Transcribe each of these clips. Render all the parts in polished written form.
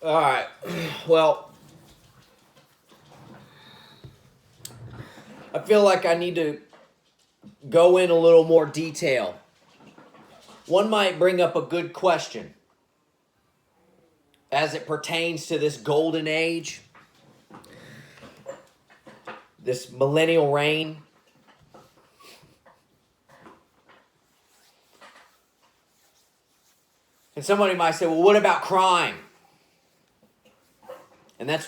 All right. Well, I feel like I need to go in a little more detail. One might bring up a good question as it pertains to this golden age, this millennial reign. And somebody might say, well, what about crime? And that's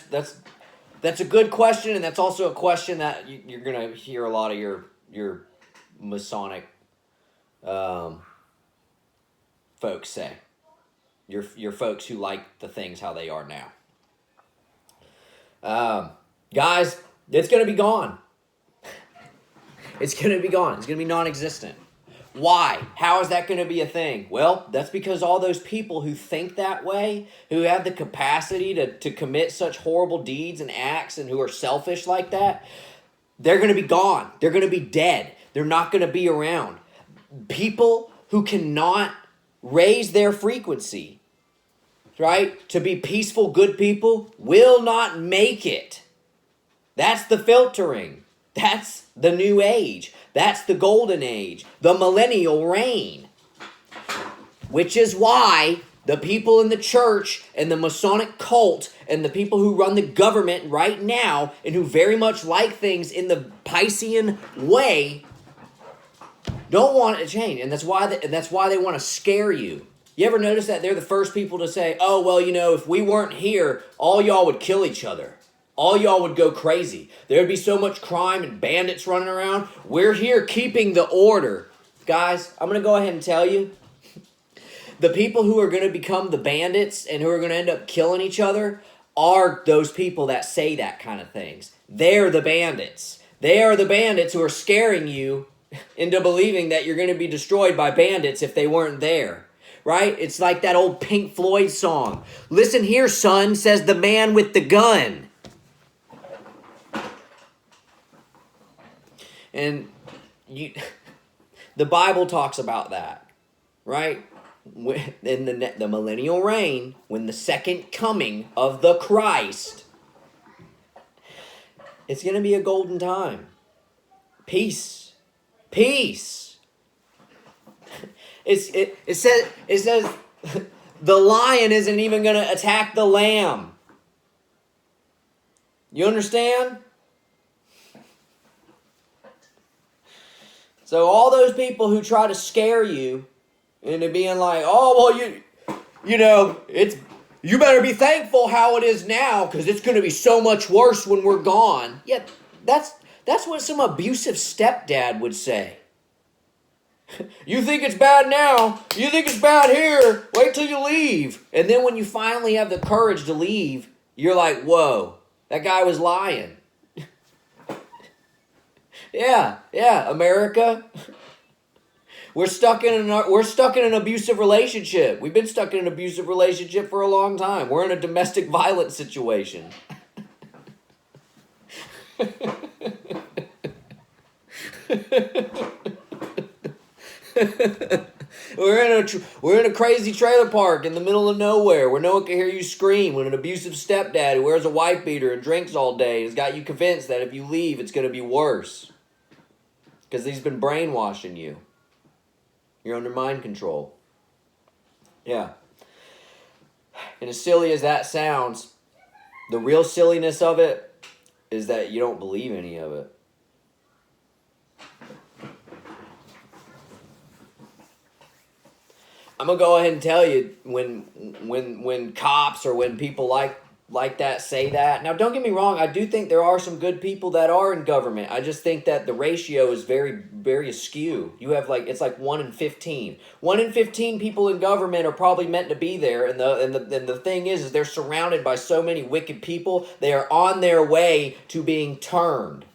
a good question, and that's also a question that you're going to hear a lot of your Masonic folks say. Your folks who like the things how they are now. Guys, it's going to be gone. It's going to be gone. It's going to be non-existent. Why? How is that going to be a thing? Well, that's because all those people who think that way, who have the capacity to commit such horrible deeds and acts and who are selfish like that, they're going to be gone. They're going to be dead. They're not going to be around. People who cannot raise their frequency, right, to be peaceful, good people, will not make it. That's the filtering. That's the new age. That's the golden age, the millennial reign. Which is why the people in the church and the Masonic cult and the people who run the government right now and who very much like things in the Piscean way don't want it to change. And that's why they want to scare you. You ever notice that they're the first people to say, oh, well, if we weren't here, all y'all would kill each other. All y'all would go crazy. There would be so much crime and bandits running around. We're here keeping the order. Guys, I'm going to go ahead and tell you, the people who are going to become the bandits and who are going to end up killing each other are those people that say that kind of things. They're the bandits. They are the bandits who are scaring you into believing that you're going to be destroyed by bandits if they weren't there. Right? It's like that old Pink Floyd song. Listen here, son, says the man with the gun. And the Bible talks about that, right? In the millennial reign, when the second coming of the Christ, it's going to be a golden time. Peace. Peace. It says the lion isn't even going to attack the lamb. You understand? So all those people who try to scare you into being like, oh, well, you better be thankful how it is now because it's going to be so much worse when we're gone. Yeah, that's what some abusive stepdad would say. You think it's bad now. You think it's bad here. Wait till you leave. And then when you finally have the courage to leave, you're like, whoa, that guy was lying. Yeah, America. We're stuck in an abusive relationship. We've been stuck in an abusive relationship for a long time. We're in a domestic violence situation. We're in a crazy trailer park in the middle of nowhere where no one can hear you scream when an abusive stepdad who wears a wife beater and drinks all day has got you convinced that if you leave, it's going to be worse. Because he's been brainwashing you. You're under mind control. Yeah. And as silly as that sounds, the real silliness of it is that you don't believe any of it. I'm going to go ahead and tell you when cops or when people like that say that. Now, don't get me wrong. I do think there are some good people that are in government. I just think that the ratio is very, very askew. You have it's like 1 in 15. 1 in 15 people in government are probably meant to be there. And the thing is they're surrounded by so many wicked people. They are on their way to being turned.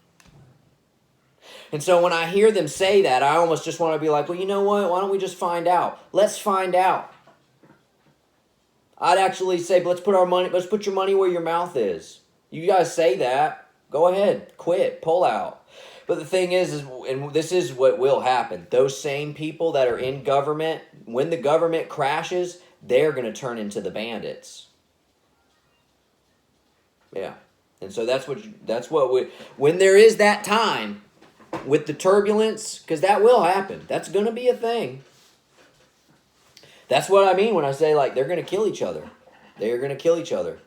And so when I hear them say that, I almost just want to be like, well, you know what? Why don't we just find out? Let's find out. I'd actually say, let's put your money where your mouth is. You guys say that. Go ahead. Quit. Pull out. But the thing is, and this is what will happen. Those same people that are in government, when the government crashes, they're going to turn into the bandits. Yeah. And so when there is that time with the turbulence, because that will happen. That's going to be a thing. That's what I mean when I say, like, they're going to kill each other. They are going to kill each other.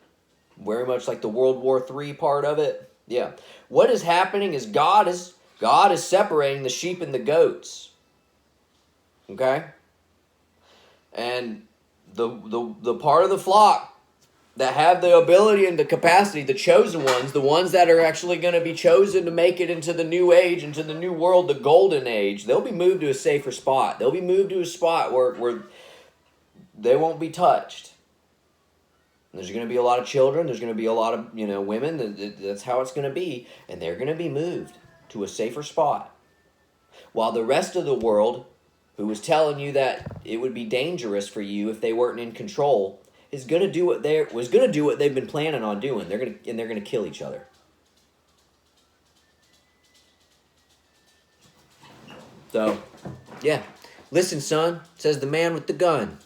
Very much like the World War III part of it. Yeah. What is happening is God is separating the sheep and the goats. Okay? And the part of the flock that have the ability and the capacity, the chosen ones, the ones that are actually going to be chosen to make it into the new age, into the new world, the golden age, they'll be moved to a safer spot. They'll be moved to a spot where they won't be touched. There's going to be a lot of children. There's going to be a lot of women. That's how it's going to be. And they're going to be moved to a safer spot. While the rest of the world, who was telling you that it would be dangerous for you if they weren't in control, is going to do what they've been planning on doing. They're going to kill each other. So, yeah. Listen, son, says the man with the gun.